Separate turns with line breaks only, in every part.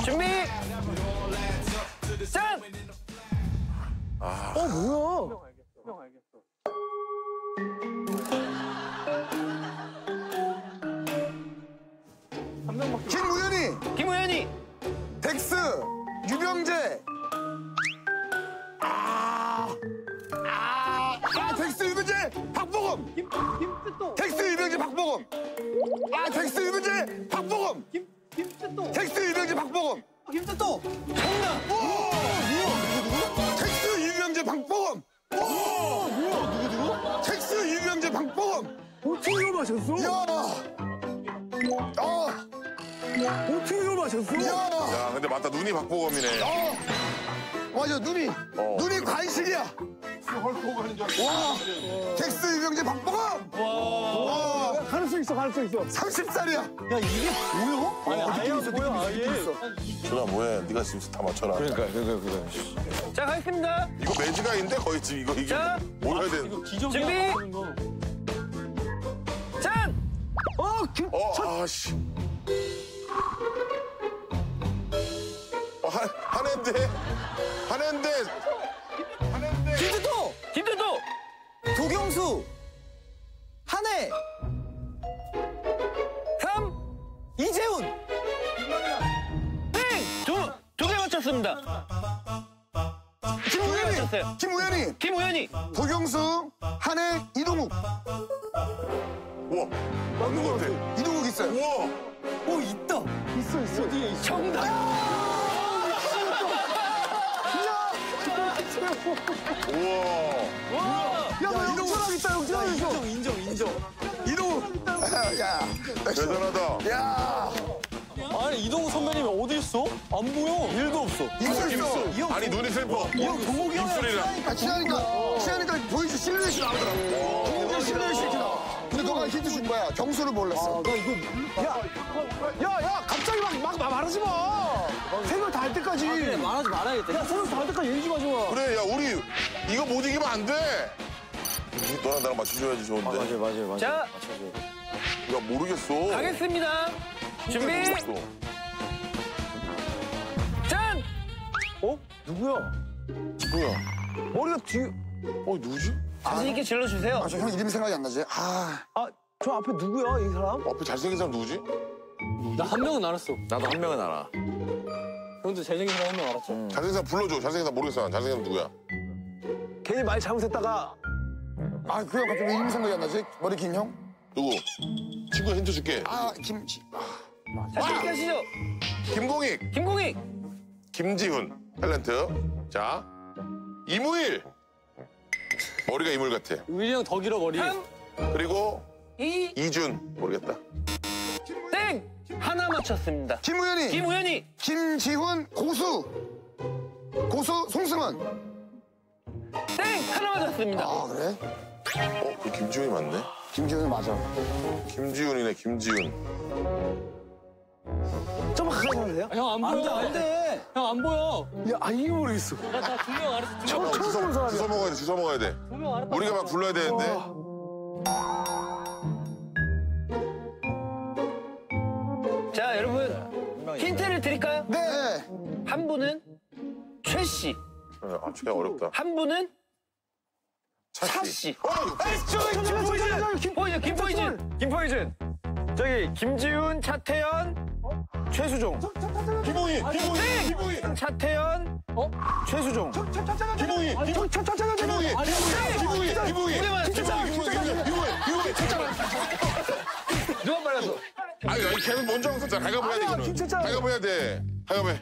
준비. 짠.
뭐야?
김우현이,
김우현이.
덱스, 유병재. 덱스, 유병재, 박보검. 덱스, 유병재, 박보검. 덱스, 유병재, 박보검. 덱스, 유병재, 박보검.
김뜻도.
정답.
텍스 유병재 박보검. 누구? 텍스 유병재 박보검.
어떻게 이걸 마셨어?
야.
어떻게 이걸 마셨어?
야.
야, 근데 맞다. 눈이 박보검이네.
맞아, 눈이 관식이야. 와. 텍스 유병재 박보검. 와.
가능성 있어.
30살이야.
야, 이게 뭐야?
느낌 있어, 느낌 있어.
준아 뭐해? 네가 지금 다 맞춰라.
그러니까.
자, 가겠습니다.
이거 매지가인데 거의 지금 이게
자.
뭐 해야 되는?
준비. 짠.
아씨. 한해인데.
김뜻도.
김도도.
도경수. 한혜.
3.
이재훈.
땡. 두 개 맞췄습니다.
김우현이.
맞췄어요.
김우현이.
김우현이.
도경수, 한혜, 이동욱.
우와. 맞는 것 같아.
이동욱 있어요.
우와.
있다. 있어. 어디에 있어?
정답.
우와.
야, 너 영철학 있다, 영철학 있어.
인정.
이동욱. 야.
대단하다.
야.
아니, 이동우 선배님이 어디 있어? 안 보여. 일도 없어.
있어.
아니 눈이 슬퍼.
형 동욱이 형이랑
입술이랑.
친하니까 보이지 실루엣이 나오더라고. 동욱이 실루엣이 이렇게 나와. 근데 너가 힌트 준 거야. 경수를 몰랐어.
나 이거 야, 갑자기 막 말하지 마. 생각 다 할 때까지. 말하지 말아야겠다. 야, 생각 다 할 때까지 얘기 좀 하지 마.
그래, 야 우리 이거 못 이기면 안 돼. 너랑 나랑 맞춰줘야지 좋은데.
맞아요.
자,
야 모르겠어.
가겠습니다. 준비.
모르겠어.
짠.
누구야?
뭐야?
머리가 뒤.
누구지?
자신 있게 질러주세요.
저 형 이름이 생각이 안 나지?
저 앞에 누구야, 이 사람?
앞에 잘생긴 사람 누구지?
나 한 명은 알았어.
나도 한 명은 알아.
형도 잘생긴 사람 한 명 알았죠?
잘생긴 사람 불러줘. 잘생긴 사람 모르겠어. 잘생긴 사람 누구야?
괜히 말 잘못했다가.
그 형 갑자기 왜 이름이 생각이 안 나지? 머리 긴 형?
누구? 친구 힌트 줄게.
김치.
자신 있게 하시죠.
김공익,
김공익.
김지훈, 탤런트. 자, 이무일. 머리가 이물 같아.
우일이 형 더 길어, 머리.
3.
그리고
2.
이준. 모르겠다.
땡. 하나 맞췄습니다.
김우현이.
김우현이.
김지훈. 고수 송승헌.
땡. 하나 맞았습니다.
그래?
그 김지훈이 맞네.
김지훈은 맞아.
김지훈이네, 김지훈.
좀 가까이 하면 돼요?
형 안 보여.
안 돼.
형 안 보여.
야, 이게 모르겠어.
나 두 명 알았어.
처음 보는 사람이야.
주워 먹어야 돼, 주워 먹어야 돼.
두 명 알았다.
우리가 막 불러야 되는데.
자, 여러분. 힌트를 드릴까요?
네.
한 분은 최 씨.
최 어렵다.
한 분은 차 씨. 김포이준. 저기 김지훈, 차태현, 최수종.
김홍희.
차태현, 최수종.
김홍희.
누가 빨랐어?
아니, 걔는 먼저 왔었잖아. 가위바위보 해야 돼, 이거는. 가위바위보 해야 돼. 가위바위보.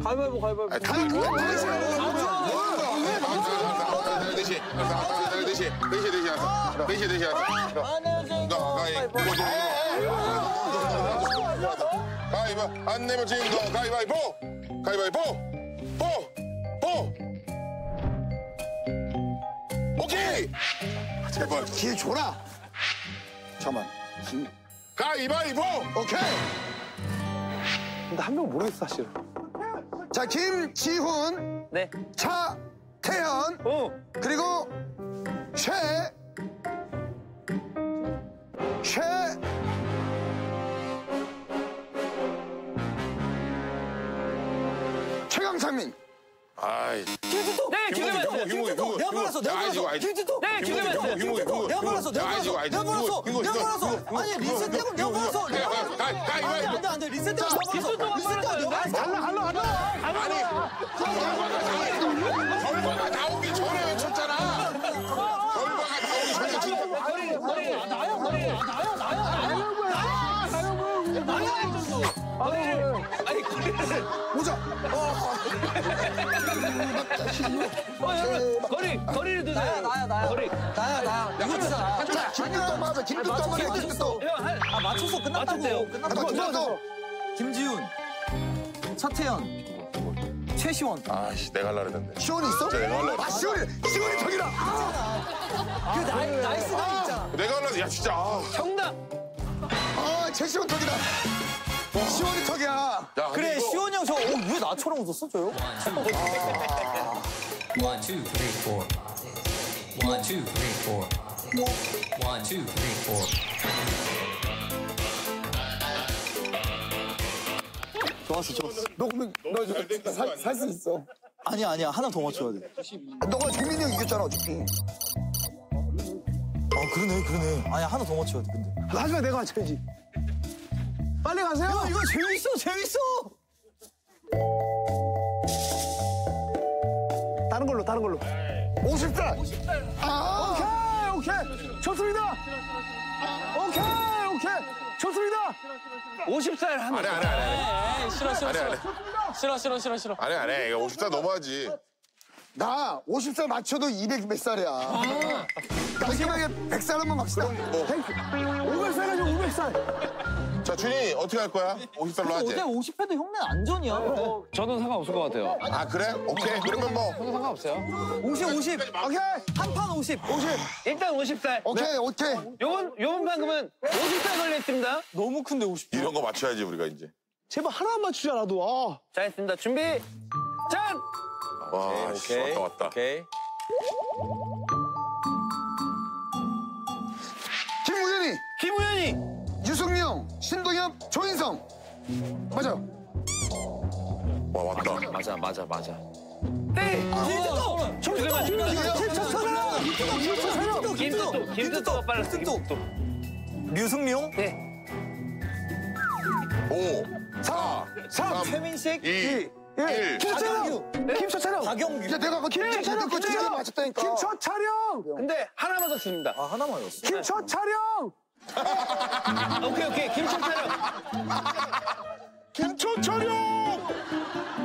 가위바위보.
가위바위보. 안 내면 지는 거 가위바위보. 가위바위보. 오케이. 제발.
기회 줘라. 잠깐만.
가위바위보.
오케이.
근데 한 명 모르겠어, 사실.
자, 김지훈,
네.
차태현, 그리고 최 황창민.
아이.
김진동.
네, 지금 맞았어요.
김동희.
내가 말했어. 내가 말했어. 김진동.
네, 지금 맞았어요.
김동희.
내가 말했어. 내가 말했어. 내가 말했어. 내가 말했어. 아니 리셋되고 내가 말했어. 내가 말했어. 안돼 리셋되고 내가 말했어. 리셋되고 내가 말했어.
갈라.
아니. 결과가 나오기 전에 외쳤잖아. 결과가 나오기 전에 외쳤잖아.
보자.
거리를 드세요.
나야.
거리.
나야. 이거 진짜
자, 김득도 맞아. 김득도 맞아. 김득도.
아 맞췄어.
맞췄대요.
끝났다고.
김득도.
김지훈, 차태현, 최시원.
아씨, 내가 하려고 했는데.
시원이 있어?
진짜 내가 하려고
아, 시원이 턱이다.
그 나이스가 있잖아.
내가 하려고 야, 진짜. 아.
정답.
아, 최시원 턱이다. 시원이 턱이야.
야,
그래
이거-
시원이 형 저 왜 나처럼 웃었어 저요?
1, 2, 3, 4. 1, 2, 3, 4. 1, 2, 3, 4.
좋았어.
너 그러면 살 수 있어.
아니야 하나 더 맞춰야 돼.
너가 정민이 형 이겼잖아, 어차피.
아 그러네. 아니야 하나 더 맞춰야 돼 근데.
하지만 내가 맞춰야지. 빨리 가세요.
야 이거 재밌어.
다른 걸로.
50살. 아,
오케이. 좋습니다. 오케이. 좋습니다.
50살 하면.
안 해.
에이 싫어. 싫어.
안 해. 이거 50살 넘어야지.
나 50살 맞춰도 200 몇 살이야. 깔끔하게 100살 한번 갑시다.
500살이죠, 500살.
자, 준이 어떻게 할 거야? 50살로 하지?
어제 50회도 형네 안전이야.
저는 상관없을 것 같아요.
아, 그래? 오케이. 그러면 뭐.
상관없어요.
50.
오케이.
한 판 50.
일단 50살.
오케이.
요번 방금은 50살 걸렸습니다.
너무 큰데 50.
이런 거 맞춰야지, 우리가 이제.
제발 하나만 맞추자, 나도. 아.
자, 했습니다. 준비. 짠!
와, 씨, 왔다.
오케이.
김우현이,
김우현이.
유승용, 신동엽, 조인성. 맞아.
와, 왔다.
맞아. 네. 김두도가 빨랐어. 김두도.
류승룡.
네.
5, 4, 3,
최민식.
2, 1.
김초찬형.
박영규.
야, 내가 그 김초찬형 맞췄다니까.
김초찬형.
근데 하나 맞았습니다.
아 하나 맞았어.
김초찬형.
오케이. 김천차령.
김초찬형.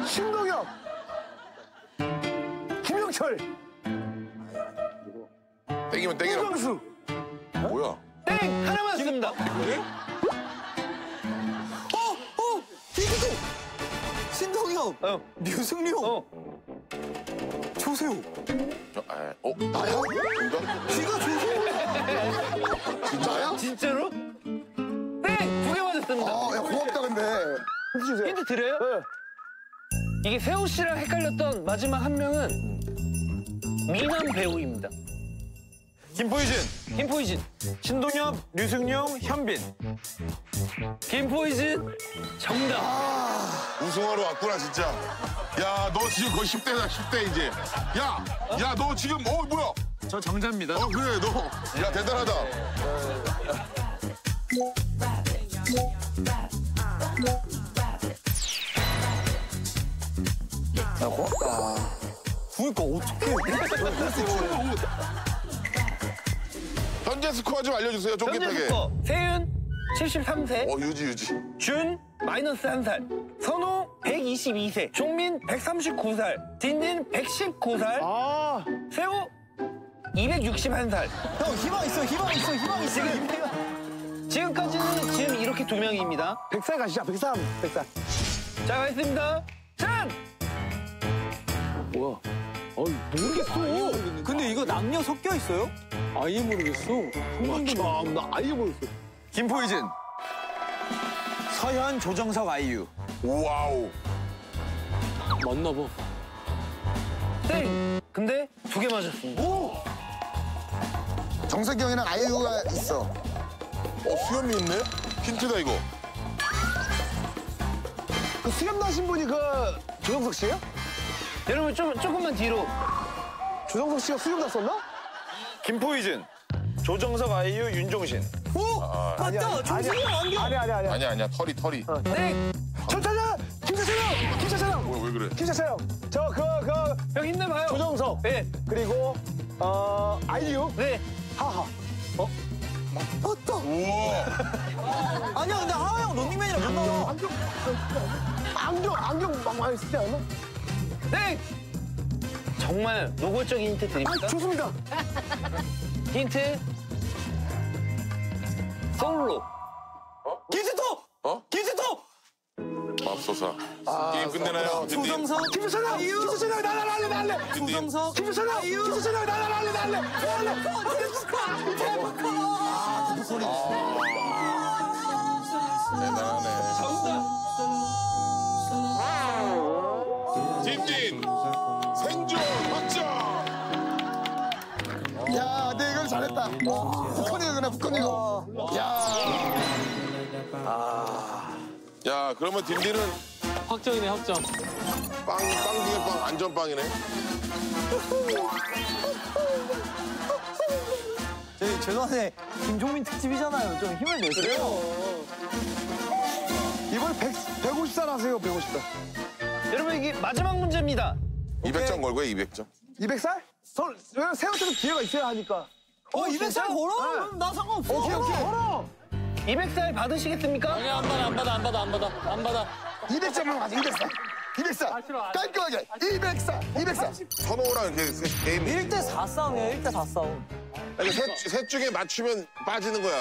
신동엽. 김영철.
땡기면 땡기라.
이광수.
뭐야?
땡! 하나 맞았습니다.
김두도. 신동엽. 류승룡. 조세호.
나야?
쥐가 조세호야.
나야?
진짜로? 땡! 2개 맞았습니다.
야, 고맙다, 근데.
힌트 주세요.
힌트 드려요?
네.
이게 세호 씨랑 헷갈렸던 마지막 한 명은 미남 배우입니다. 김포이진, 신동엽, 류승룡, 현빈. 김포이진 정답.
우승하러 왔구나, 진짜. 야, 너 지금 거의 10대다, 10대 이제. 야, 너 지금, 뭐야?
저 정자입니다.
그래, 너. 야, 대단하다.
야, 고맙다.
그러니까 어떡해.
현재 스코어 좀 알려주세요,
현재
쫑깃하게.
스코어 세윤 73세,
유지.
준 마이너스 1살, 선호 122세, 종민 139살, 딘딘 119살,
아.
세호 261살.
형 희망 있어.
지금까지는 지금 이렇게 2명입니다.
100살 가시죠, 100살.
자, 가겠습니다. 짠!
뭐야? 모르겠어.
근데 이거 남녀 섞여 있어요?
아예 모르겠어. 참, 나 아예 모르겠어.
김포이진, 서현, 조정석, 아이유.
와우.
맞나 봐.
땡! 근데 2개 맞았습니다.
정석이 형이랑 아이유가 있어.
수염이 있네? 힌트다, 이거.
그 수염 나신 분이 그 조영석 씨예요?
여러분 조금만 뒤로.
조정석 씨가 수염 났었나?
김포이즌, 조정석, 아이유, 윤종신.
오! 맞다! 정신이 안경!
아니야.
아니야 털이.
네.
전차장! 김차찬!
왜 그래?
김차찬!
형 힘내봐요.
조정석.
네.
그리고 아이유.
네.
하하.
맞다!
우와.
아니야, 근데 하하형 런닝맨이라 못 나와.
안경 막 많이 쓰지 않나?
네. 정말 노골적인 힌트 드립니까?
좋습니다.
힌트. 솔로.
김세토!
어?
김세토!
맙소사. 게임 끝내나요? 딘딘?
조정석,
김차찬! 김차찬! 날래!
조정석,
김차찬! 김차찬! 날래!
대단하네. 딘딘 생존 확정.
야, 내 이걸 잘했다. 북한이가.
야 그러면 딘딘은
확정이네 확정.
빵 중에 빵 안전빵이네.
저희 죄송한데 김종민 특집이잖아요. 좀 힘을 내세요.
이번에 150살 하세요, 150살.
여러분 이게 마지막 문제입니다.
200점 걸고요 200점.
200살? 왜 세울 때도 기회가 있어야 하니까.
200살 걸어? 그럼 나 상관없어.
오케이, 걸어!
200살 받으시겠습니까?
아니, 안 받아.
200점만 가자, 200살. 깔끔하게. 200살.
선호랑 이렇게 게임.
1대4 싸움이야, 1대4 싸움.
셋 중에 맞추면 빠지는 거야.